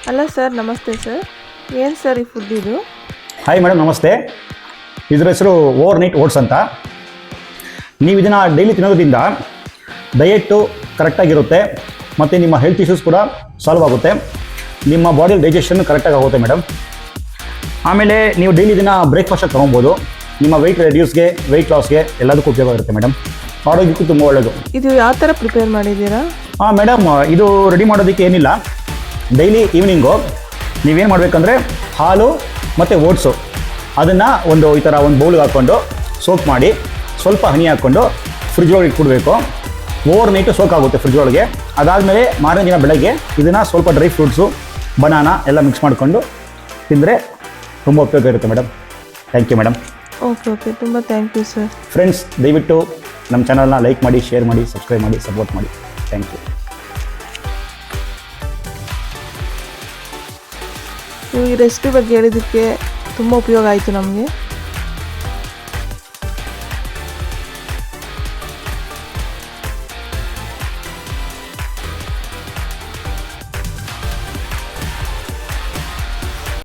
ಅಲ್ಲ ಸರ್, ನಮಸ್ತೆ ಸರ್. ಏನು ಸರ್ ಈ ಫುಡ್ ಇದು? ಹಾಯ್ ಮೇಡಮ್, ನಮಸ್ತೆ. ಇದರ ಹೆಸರು ಓವರ್ ನೈಟ್ ಓಟ್ಸ್ ಅಂತ. ನೀವು ಇದನ್ನು ಡೈಲಿ ತಿನ್ನೋದ್ರಿಂದ ಡಯೆಟ್ಟು ಕರೆಕ್ಟಾಗಿರುತ್ತೆ ಮತ್ತು ನಿಮ್ಮ ಹೆಲ್ತ್ ಇಶ್ಯೂಸ್ ಕೂಡ ಸಾಲ್ವ್ ಆಗುತ್ತೆ. ನಿಮ್ಮ ಬಾಡಿ ಡೈಜೆಷನ್ ಕರೆಕ್ಟಾಗಿ ಆಗುತ್ತೆ ಮೇಡಮ್. ಆಮೇಲೆ ನೀವು ಡೈಲಿ ಇದನ್ನು ಬ್ರೇಕ್ಫಾಸ್ಟಾಗಿ ತೊಗೊಬೋದು. ನಿಮ್ಮ ವೆಯ್ಟ್ ರೆಡ್ಯೂಸ್ಗೆ, ವೆಯ್ಟ್ ಲಾಸ್ಗೆ ಎಲ್ಲದಕ್ಕೂ ಉಪಯೋಗ ಆಗುತ್ತೆ ಮೇಡಮ್. ಆರೋಗ್ಯಕ್ಕೂ ತುಂಬ ಒಳ್ಳೆಯದು. ಇದು ಯಾವ ಥರ ಪ್ರಿಪೇರ್ ಮಾಡಿದ್ದೀರಾ? ಮೇಡಮ್, ಇದು ರೆಡಿ ಮಾಡೋದಕ್ಕೆ ಏನಿಲ್ಲ. ಡೈಲಿ ಈವ್ನಿಂಗು ನೀವೇನು ಮಾಡಬೇಕಂದ್ರೆ ಹಾಲು ಮತ್ತು ಓಟ್ಸು ಅದನ್ನು ಈ ಥರ ಒಂದು ಬೌಲ್ಗೆ ಹಾಕ್ಕೊಂಡು ಸೋಕ್ ಮಾಡಿ ಸ್ವಲ್ಪ ಹನಿ ಹಾಕ್ಕೊಂಡು ಫ್ರಿಜ್ ಒಳಗೆ ಇಟ್ಬಿಡ್ಬೇಕು. ಓವರ್ ನೈಟು ಸೋಕ್ ಆಗುತ್ತೆ ಫ್ರಿಜ್ ಒಳಗೆ. ಅದಾದಮೇಲೆ ಮಾರನೇ ದಿನ ಬೆಳಗ್ಗೆ ಇದನ್ನು ಸ್ವಲ್ಪ ಡ್ರೈ ಫ್ರೂಟ್ಸು, ಬನಾನಾ ಎಲ್ಲ ಮಿಕ್ಸ್ ಮಾಡಿಕೊಂಡು ತಿಂದರೆ ತುಂಬ ಉಪಯೋಗ ಇರುತ್ತೆ madam. Thank you madam. Okay, ತುಂಬ ಥ್ಯಾಂಕ್ ಯು ಸರ್. ಫ್ರೆಂಡ್ಸ್, ದಯವಿಟ್ಟು ನಮ್ಮ ಚಾನಲ್ನ ಲೈಕ್ ಮಾಡಿ, ಶೇರ್ ಮಾಡಿ, ಸಬ್ಸ್ಕ್ರೈಬ್ ಮಾಡಿ, ಸಪೋರ್ಟ್ ಮಾಡಿ. Thank you. ನೀವು ಈ ರೆಸಿಪಿ ಬಗ್ಗೆ ಹೇಳಿದ್ದಕ್ಕೆ ತುಂಬ ಉಪಯೋಗ ಆಯಿತು ನಮಗೆ.